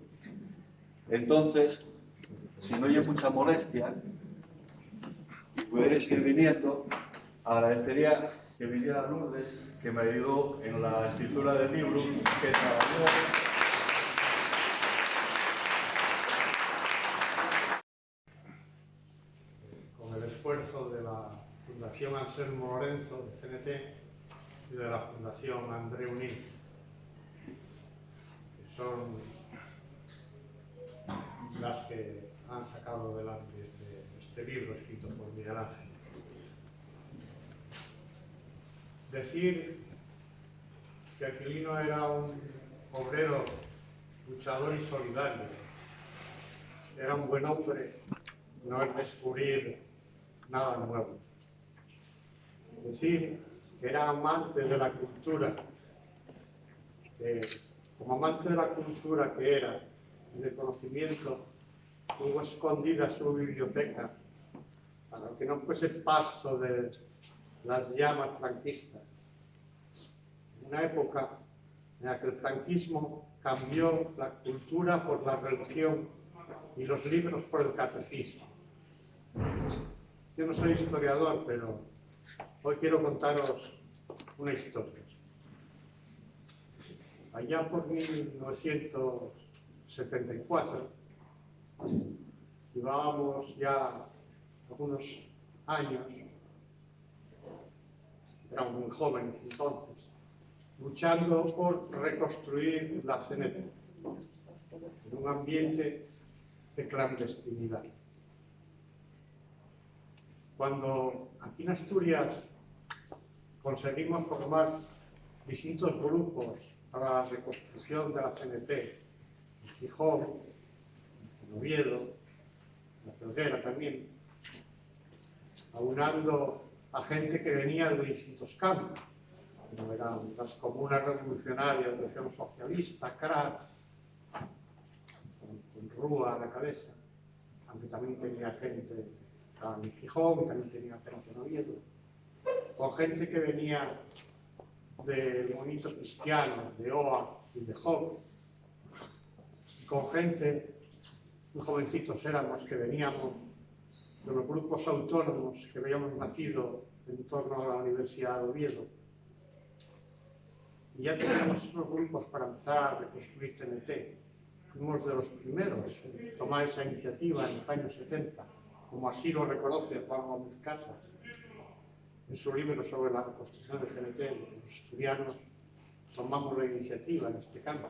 Entonces, si no hay mucha molestia, y pudierais ir viniendo, agradecería que viniera Lourdes, que me ayudó en la escritura del libro, que trabajó. Esfuerzo de la Fundación Anselmo Lorenzo, de CNT, y de la Fundación André Uní, que son las que han sacado adelante este libro escrito por Miguel Ángel. Decir que Aquilino era un obrero luchador y solidario, era un buen hombre, no es descubrir nada nuevo. Decir que era amante de la cultura, que como amante de la cultura que era, y del conocimiento, tuvo escondida su biblioteca para que no fuese pasto de las llamas franquistas. En una época en la que el franquismo cambió la cultura por la religión y los libros por el catecismo. Yo no soy historiador, pero hoy quiero contaros una historia. Allá por 1974, llevábamos ya algunos años, éramos muy jóvenes entonces, luchando por reconstruir la CNT en un ambiente de clandestinidad. Cuando aquí en Asturias conseguimos formar distintos grupos para la reconstrucción de la CNT, en Gijón, en Oviedo, en la Felguera también, aunando a gente que venía de distintos campos, como eran las comunas revolucionarias de acción socialista, CRAS, con Rúa a la cabeza, aunque también tenía gente en Gijón, también tenía gente en Oviedo, con gente que venía del movimiento cristiano, de OA y de JOB, con gente, muy jovencitos éramos, que veníamos de los grupos autónomos que habíamos nacido en torno a la Universidad de Oviedo. Y ya teníamos esos grupos para empezar a reconstruir CNT. Fuimos de los primeros en tomar esa iniciativa en los años 70, como así lo reconoce Juan Gómez Casas en su libro sobre la reconstrucción de CNT. Los asturianos tomamos la iniciativa en este campo.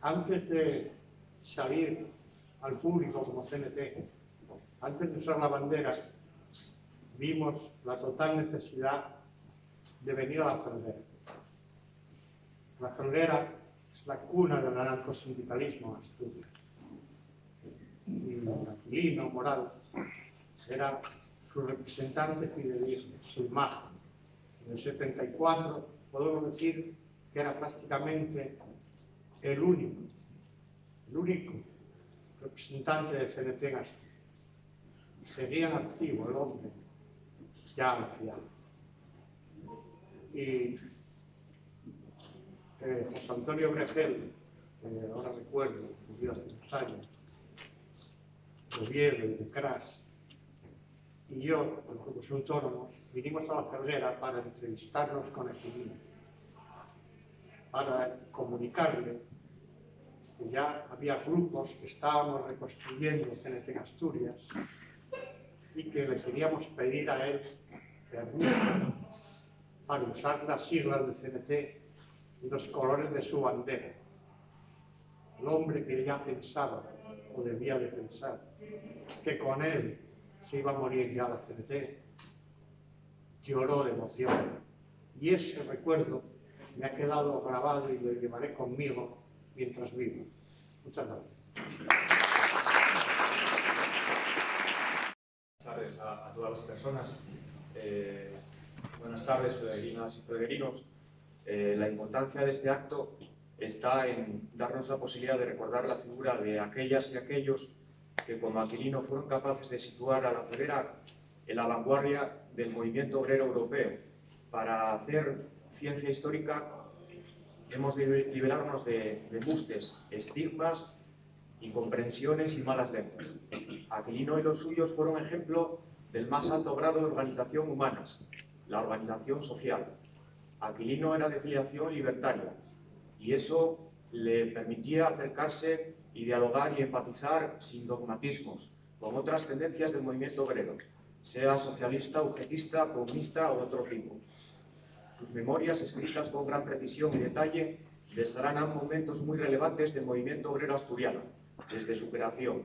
Antes de salir al público como CNT, antes de usar la bandera, vimos la total necesidad de venir a la Felguera. La Felguera es la cuna del anarcosindicalismo en Asturias. Y Aquilino Moral era su representante fidedigno, su imagen. En el 74 podemos decir que era prácticamente el único representante de CNT en Asturias. Seguía en activo el hombre, ya anciano. Y José Antonio Bregel, que ahora recuerdo, murió hace unos años, de Oviedo y de CRAS, y yo, con grupos autónomos, vinimos a la Felguera para entrevistarnos con Aquilino, para comunicarle que ya había grupos que estábamos reconstruyendo CNT en Asturias y que le queríamos pedir a él permiso para usar las siglas de CNT y los colores de su bandera. El hombre que ya pensaba, o debía de pensar, que con él se iba a morir ya la CNT, lloró de emoción. Y ese recuerdo me ha quedado grabado y lo llevaré conmigo mientras vivo. Muchas gracias. Buenas tardes a todas las personas. Buenas tardes, peregrinas y peregrinos. La importancia de este acto está en darnos la posibilidad de recordar la figura de aquellas y aquellos que, como Aquilino, fueron capaces de situar a la Felguera en la vanguardia del movimiento obrero europeo. Para hacer ciencia histórica hemos de liberarnos de embustes, estigmas, incomprensiones y malas lenguas. Aquilino y los suyos fueron ejemplo del más alto grado de organización humanas, la organización social. Aquilino era de filiación libertaria y eso le permitía acercarse y dialogar y empatizar sin dogmatismos con otras tendencias del movimiento obrero, sea socialista, ujetista, comunista o de otro tipo. Sus memorias, escritas con gran precisión y detalle, desgranan momentos muy relevantes del movimiento obrero asturiano, desde su creación.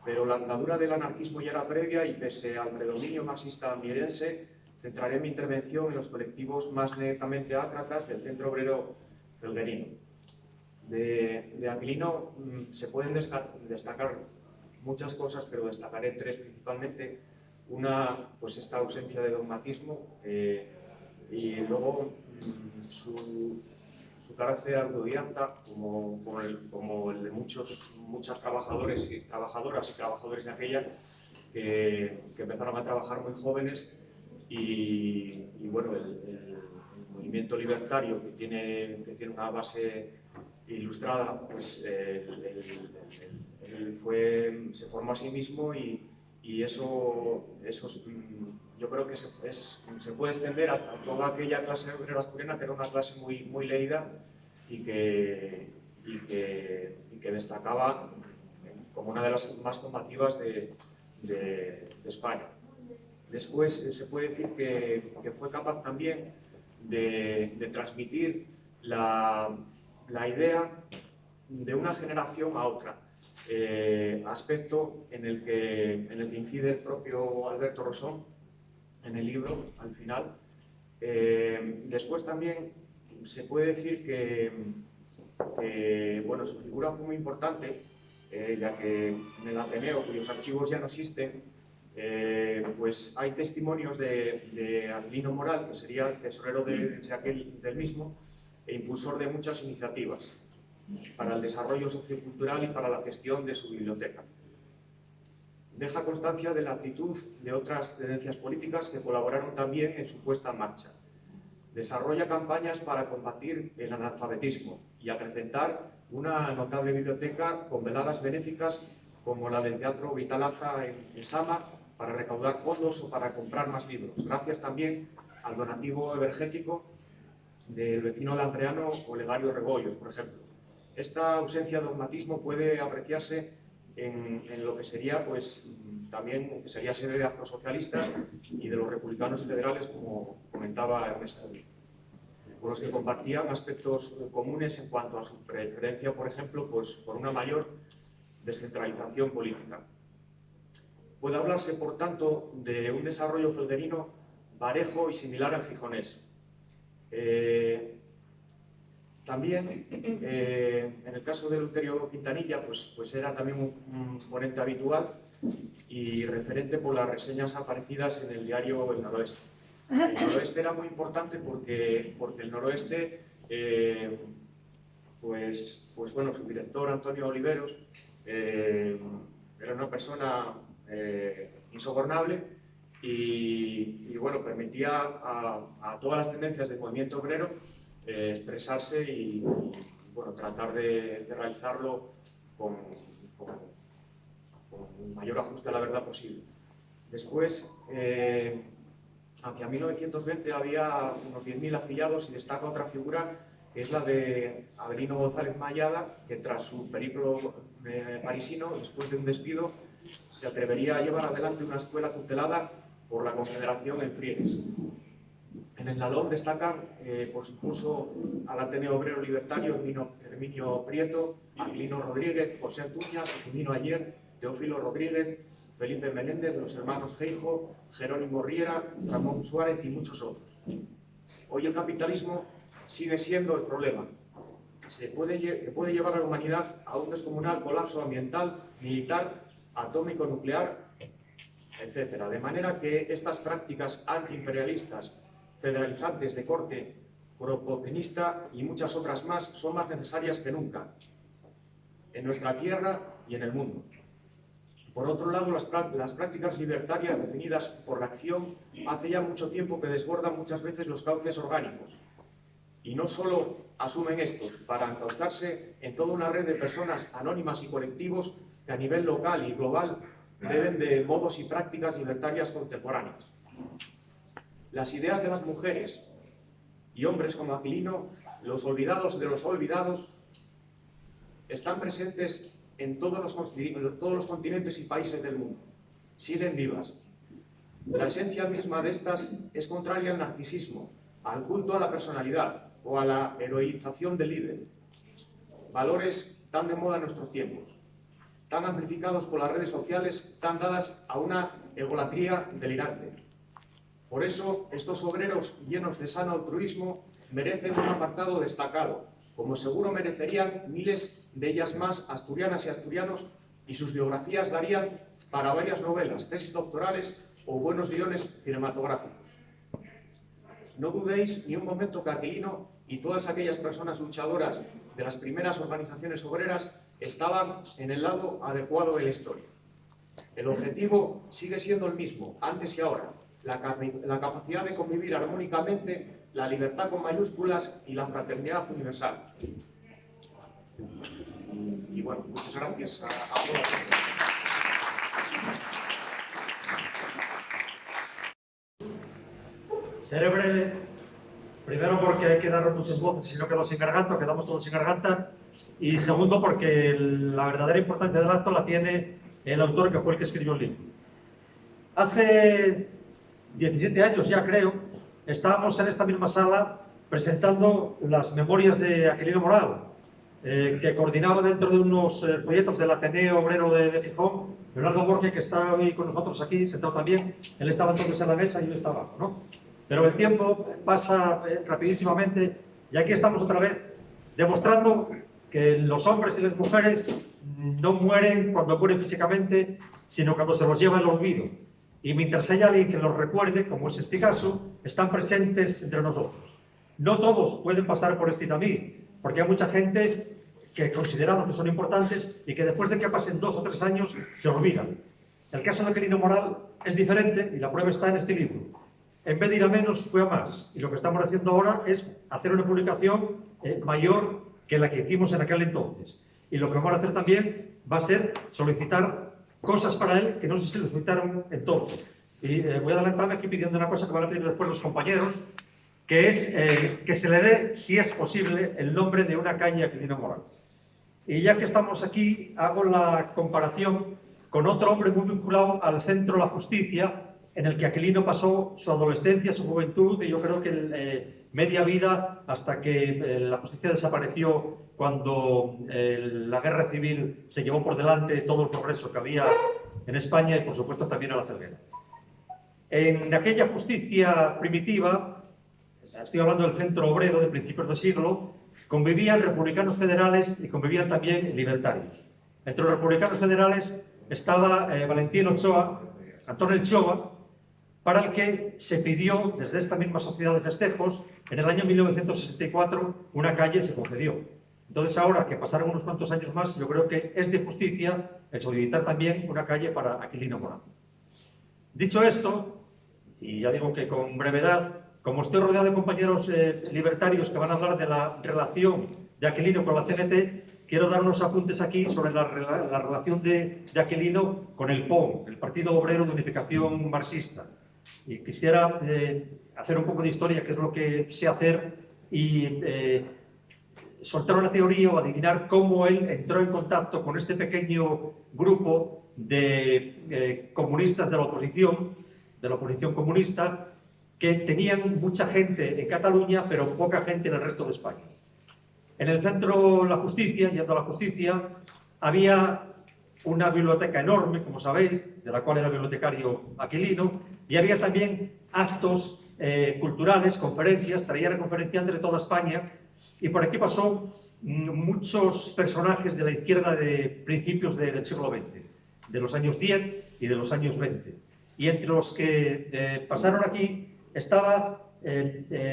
Pero la andadura del anarquismo ya era previa y, pese al predominio marxista mierense, centraré mi intervención en los colectivos más netamente ácratas del centro obrero felguerino. De Aquilino se pueden destacar muchas cosas, pero destacaré tres principalmente. Una, pues esta ausencia de dogmatismo, y luego su carácter autodidacta, como el de muchas trabajadores y trabajadores de aquella que empezaron a trabajar muy jóvenes y bueno, el movimiento libertario que tiene una base Ilustrada, pues él se formó a sí mismo y eso yo creo que se puede extender a toda aquella clase obrera asturiana, que era una clase muy leída y que destacaba como una de las más combativas de España. Después se puede decir que fue capaz también de transmitir la idea de una generación a otra, aspecto en el que incide el propio Alberto Rosón en el libro, al final. Después también se puede decir que bueno, su figura fue muy importante, ya que en el Ateneo, cuyos archivos ya no existen, pues hay testimonios de Aquilino Moral, que sería el tesorero del mismo, e impulsor de muchas iniciativas para el desarrollo sociocultural y para la gestión de su biblioteca. Deja constancia de la actitud de otras tendencias políticas que colaboraron también en su puesta en marcha. Desarrolla campañas para combatir el analfabetismo y acrecentar una notable biblioteca con veladas benéficas como la del Teatro Vitalaza en Sama, para recaudar fondos o para comprar más libros, gracias también al donativo energético del vecino landreano Olegario Rebollos, por ejemplo. Esta ausencia de dogmatismo puede apreciarse en lo que sería, pues, también sería sede de actos socialistas y de los republicanos federales, como comentaba Ernesto, con los que compartían aspectos comunes en cuanto a su preferencia, por ejemplo, pues, por una mayor descentralización política. Puede hablarse, por tanto, de un desarrollo felguerino parejo y similar al gijonés. También, en el caso de Eleuterio Quintanilla, pues era también un ponente habitual y referente por las reseñas aparecidas en el diario El Noroeste. El Noroeste era muy importante porque el Noroeste, pues bueno, su director, Antonio Oliveros, era una persona insobornable y bueno, permitía a todas las tendencias del movimiento obrero expresarse y bueno, tratar de realizarlo con el mayor ajuste a la verdad posible. Después, hacia 1920 había unos 10.000 afiliados y destaca otra figura, que es la de Avelino González Mayada, que tras su periplo parisino, después de un despido, se atrevería a llevar adelante una escuela tutelada por la Confederación en Frienes. En el Nalón destacan por su impulso al Ateneo Obrero Libertario Herminio Prieto, Aquilino Rodríguez, José Antuñas, Jimino Ayer, Teófilo Rodríguez, Felipe Menéndez, los hermanos Geijo, Jerónimo Riera, Ramón Suárez y muchos otros. Hoy el capitalismo sigue siendo el problema. Se puede llevar a la humanidad a un descomunal colapso ambiental, militar, atómico, nuclear, etc. De manera que estas prácticas antiimperialistas, federalizantes de corte propotenista y muchas otras más son más necesarias que nunca en nuestra tierra y en el mundo. Por otro lado, las prácticas libertarias definidas por la acción hace ya mucho tiempo que desbordan muchas veces los cauces orgánicos y no solo asumen estos para encauzarse en toda una red de personas anónimas y colectivos que a nivel local y global beben de modos y prácticas libertarias contemporáneas. Las ideas de las mujeres y hombres como Aquilino, los olvidados de los olvidados, están presentes en todos los continentes y países del mundo. Siguen vivas. La esencia misma de estas es contraria al narcisismo, al culto a la personalidad o a la heroización del líder. Valores tan de moda en nuestros tiempos, tan amplificados por las redes sociales, tan dadas a una egolatría delirante. Por eso, estos obreros llenos de sano altruismo merecen un apartado destacado, como seguro merecerían miles de ellas más, asturianas y asturianos, y sus biografías darían para varias novelas, tesis doctorales o buenos guiones cinematográficos. No dudéis ni un momento que Aquilino y todas aquellas personas luchadoras de las primeras organizaciones obreras estaban en el lado adecuado de la historia. El objetivo sigue siendo el mismo, antes y ahora, la capacidad de convivir armónicamente, la libertad con mayúsculas y la fraternidad universal. Y bueno, muchas gracias a todos. Seré breve, primero porque hay que dar muchas voces, si no quedo sin garganta, quedamos todos sin garganta, y segundo porque la verdadera importancia del acto la tiene el autor, que fue el que escribió el libro. Hace 17 años ya, creo, estábamos en esta misma sala presentando las memorias de Aquilino Moral, que coordinaba dentro de unos folletos del Ateneo Obrero de Gijón, Leonardo Borges, que está hoy con nosotros aquí, sentado también. Él estaba entonces en la mesa y yo estaba abajo, ¿no? Pero el tiempo pasa rapidísimamente y aquí estamos otra vez demostrando que los hombres y las mujeres no mueren cuando mueren físicamente, sino cuando se los lleva el olvido. Y mientras haya alguien que los recuerde, como es este caso, están presentes entre nosotros. No todos pueden pasar por este tamiz, porque hay mucha gente que consideramos que son importantes y que después de que pasen 2 o 3 años se olvidan. El caso de Aquilino Moral es diferente y la prueba está en este libro. En vez de ir a menos, fue a más. Y lo que estamos haciendo ahora es hacer una publicación mayor que la que hicimos en aquel entonces. Y lo que vamos a hacer también va a ser solicitar cosas para él que no se solicitaron entonces. Y voy a adelantarme aquí pidiendo una cosa que van a pedir después los compañeros, que es que se le dé, si es posible, el nombre de una calle a Aquilino Moral. Y ya que estamos aquí, hago la comparación con otro hombre muy vinculado al Centro de la Justicia, en el que Aquilino pasó su adolescencia, su juventud y yo creo que media vida hasta que la justicia desapareció cuando la guerra civil se llevó por delante todo el progreso que había en España y por supuesto también a la Felguera. En aquella justicia primitiva, estoy hablando del Centro Obrero de principios de siglo, convivían republicanos federales y convivían también libertarios. Entre los republicanos federales estaba Valentín Ochoa, Antón Elchoa, para el que se pidió desde esta misma sociedad de festejos, en el año 1964, una calle se concedió. Entonces ahora que pasaron unos cuantos años más, yo creo que es de justicia el solicitar también una calle para Aquilino Moral. Dicho esto, y ya digo que con brevedad, como estoy rodeado de compañeros libertarios que van a hablar de la relación de Aquilino con la CNT, quiero dar unos apuntes aquí sobre la relación de Aquilino con el POM, el Partido Obrero de Unificación Marxista. Y quisiera hacer un poco de historia, que es lo que sé hacer, y soltar una teoría o adivinar cómo él entró en contacto con este pequeño grupo de comunistas de la oposición comunista, que tenían mucha gente en Cataluña, pero poca gente en el resto de España. En el Centro de la Justicia, yendo a la Justicia, había una biblioteca enorme, como sabéis, de la cual era bibliotecario Aquilino, y había también actos culturales, conferencias, traían a conferenciantes de toda España, y por aquí pasó muchos personajes de la izquierda de principios del siglo XX, de los años 10 y de los años 20. Y entre los que pasaron aquí estaba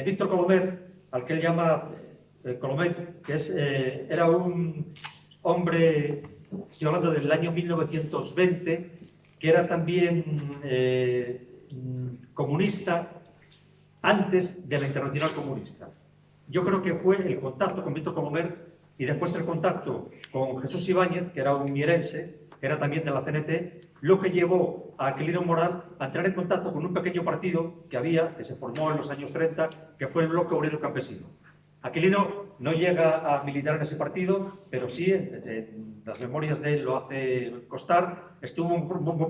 Víctor Colomer, al que él llama Colomer, que era un hombre, estoy hablando del año 1920, que era también comunista antes de la Internacional Comunista. Yo creo que fue el contacto con Víctor Colomer y después el contacto con Jesús Ibáñez, que era un mierense, que era también de la CNT, lo que llevó a Aquilino Moral a entrar en contacto con un pequeño partido que se formó en los años 30, que fue el Bloque Obrero Campesino. Aquilino no llega a militar en ese partido, pero sí, en las memorias de él lo hace constar, estuvo muy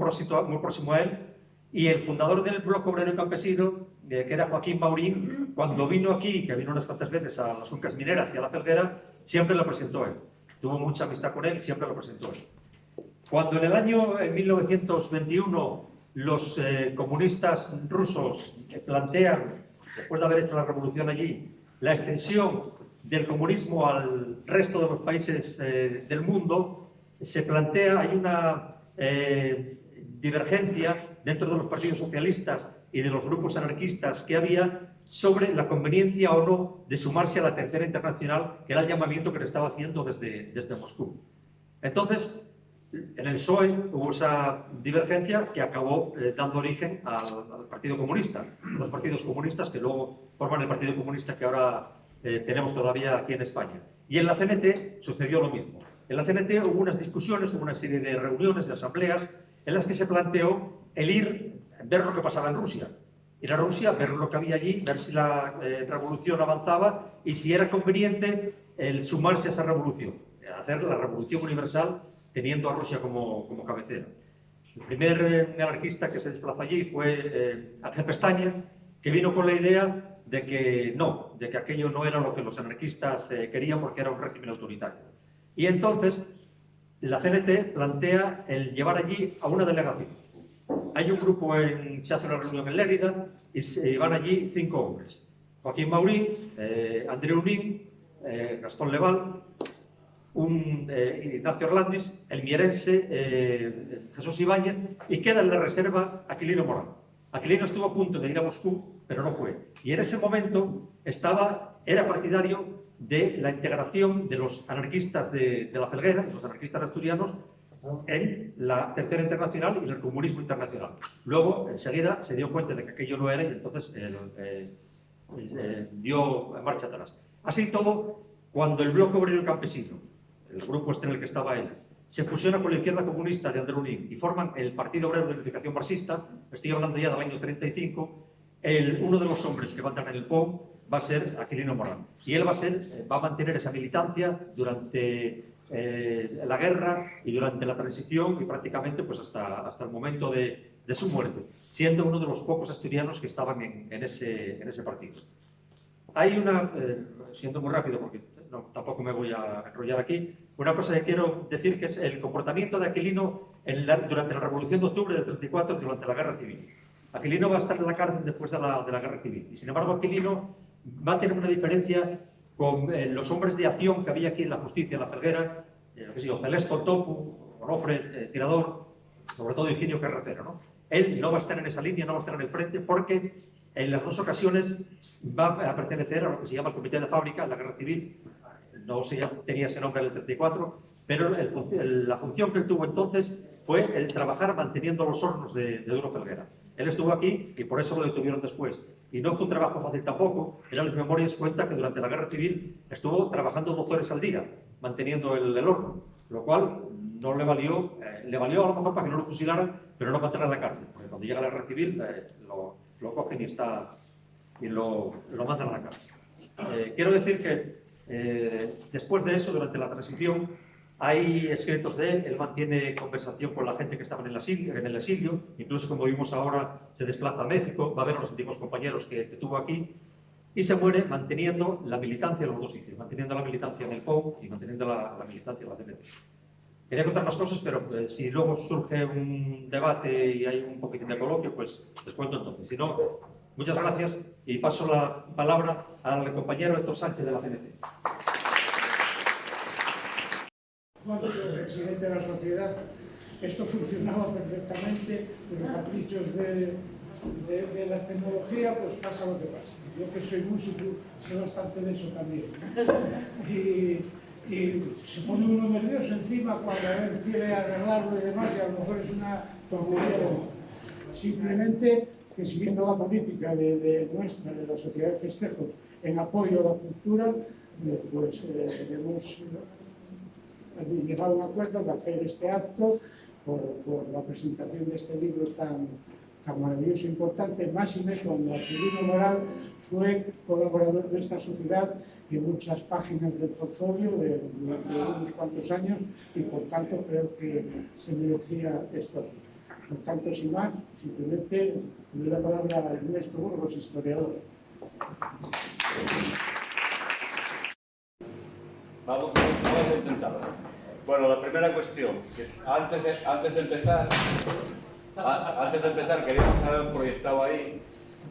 próximo a él, y el fundador del Bloque Obrero Campesino, que era Joaquín Maurín, cuando vino aquí, que vino unas cuantas veces a las cuencas mineras y a la Felguera, siempre lo presentó él. Tuvo mucha amistad con él y siempre lo presentó él. Cuando en el año 1921 los comunistas rusos plantean, después de haber hecho la revolución allí, la extensión del comunismo al resto de los países del mundo, se plantea, hay una divergencia dentro de los partidos socialistas y de los grupos anarquistas que había sobre la conveniencia o no de sumarse a la Tercera Internacional, que era el llamamiento que le estaba haciendo desde Moscú. Entonces, en el PSOE hubo esa divergencia que acabó dando origen al Partido Comunista, los partidos comunistas que luego forman el Partido Comunista que ahora tenemos todavía aquí en España. Y en la CNT sucedió lo mismo. En la CNT hubo unas discusiones, hubo una serie de reuniones, de asambleas, en las que se planteó el ver lo que pasaba en Rusia. Ir a Rusia, ver lo que había allí, ver si la revolución avanzaba y si era conveniente el sumarse a esa revolución, hacer la revolución universal teniendo a Rusia como cabecera. El primer anarquista que se desplazó allí fue Ángel Pestaña, que vino con la idea de que no, de que aquello no era lo que los anarquistas querían porque era un régimen autoritario. Y entonces la CNT plantea el llevar allí a una delegación. Hay un grupo, se hace una reunión en Lérida y van allí 5 hombres. Joaquín Maurín, Andreu Unín, Gastón Leval, Ignacio Orlandis, el mierense Jesús Ibáñez, y queda en la reserva Aquilino Morán. Aquilino estuvo a punto de ir a Moscú, pero no fue. Y en ese momento era partidario de la integración de los anarquistas de la Felguera, los anarquistas asturianos, en la Tercera Internacional y en el comunismo internacional. Luego, enseguida, se dio cuenta de que aquello no era y entonces dio marcha atrás. Así todo, cuando el Bloque Obrero y Campesino, el grupo en el que estaba él, se fusiona con la izquierda comunista de Andreu Unín y forman el Partido Obrero de Unificación Marxista, estoy hablando ya del año 35, uno de los hombres que va a entrar en el POU va a ser Aquilino Morán. Y él va a mantener esa militancia durante la guerra y durante la transición y prácticamente pues hasta el momento de su muerte, siendo uno de los pocos asturianos que estaban en ese partido. Hay siendo muy rápido porque tampoco me voy a enrollar aquí, una cosa que quiero decir que es el comportamiento de Aquilino durante la Revolución de Octubre del 34, durante la Guerra Civil. Aquilino va a estar en la cárcel después de la Guerra Civil y sin embargo Aquilino va a tener una diferencia con los hombres de acción que había aquí en la justicia, en la Felguera, Celesto Topu, Onofre Tirador, sobre todo Higinio Carracero, ¿no? Él no va a estar en esa línea, no va a estar en el frente, porque en las 2 ocasiones va a pertenecer a lo que se llama el Comité de Fábrica en la Guerra Civil. No tenía ese nombre en el 34, pero la función que él tuvo entonces fue el trabajar manteniendo los hornos de Duro Felguera. Él estuvo aquí y por eso lo detuvieron después. Y no fue un trabajo fácil tampoco. En las memorias cuenta que durante la Guerra Civil estuvo trabajando 12 horas al día, manteniendo el horno, lo cual no le valió a lo mejor para que no lo fusilaran, pero no para entrar a la cárcel, porque cuando llega la Guerra Civil lo cogen y lo mandan a la cárcel. Quiero decir que después de eso, durante la transición, hay escritos de él mantiene conversación con la gente que estaba en el exilio, incluso como vimos ahora se desplaza a México, va a ver a los antiguos compañeros que tuvo aquí, y se muere manteniendo la militancia en los 2 sitios, manteniendo la militancia en el POU y manteniendo la militancia en la CNT. Quería contar más cosas, pero si luego surge un debate y hay un poquitín de coloquio, pues les cuento entonces. Si no, muchas gracias y paso la palabra al compañero Héctor Sánchez de la CNT. Cuando soy presidente de la sociedad, esto funcionaba perfectamente, pero caprichos de la tecnología, pues pasa lo que pasa. Yo que soy músico, sé bastante de eso también. Y se pone uno nervioso encima cuando él quiere arreglarlo y demás, y a lo mejor es una tontería de moda. Simplemente que siguiendo la política de la Sociedad de Festejos, en apoyo a la cultura, pues hemos llegado a un acuerdo de hacer este acto por la presentación de este libro tan maravilloso e importante, más y menos cuando Aquilino Morán fue colaborador de esta sociedad y muchas páginas del portfolio durante unos cuantos años y por tanto creo que se merecía esto. Por tanto, sin más, simplemente le doy la palabra a Ernesto Burgos, historiador. Vamos a intentarlo. Bueno, la primera cuestión, que antes de empezar queríamos haber proyectado ahí,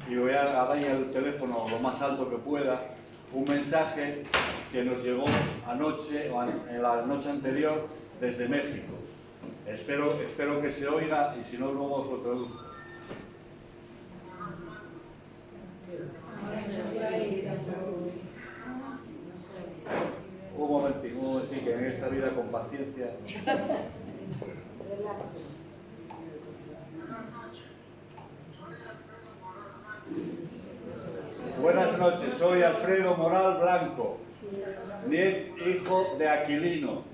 y voy a dar el teléfono lo más alto que pueda, un mensaje que nos llegó anoche, o en la noche anterior, desde México. Espero que se oiga y si no luego os lo traduzco. Un momentito, que en esta vida con paciencia. Buenas noches, soy Alfredo Moral Blanco, hijo de Aquilino.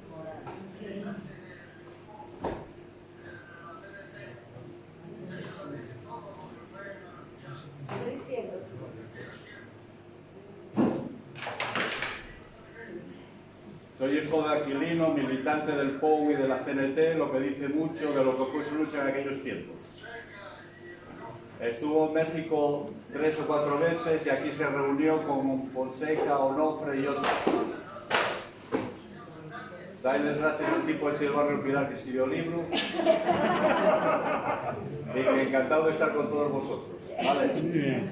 Soy hijo de Aquilino, militante del POU y de la CNT, lo que dice mucho de lo que fue su lucha en aquellos tiempos. Estuvo en México 3 o 4 veces y aquí se reunió con Fonseca, Onofre y otros. Dailes gracias al tipo este del barrio Pilar que escribió el libro. Y que encantado de estar con todos vosotros. ¿Vale?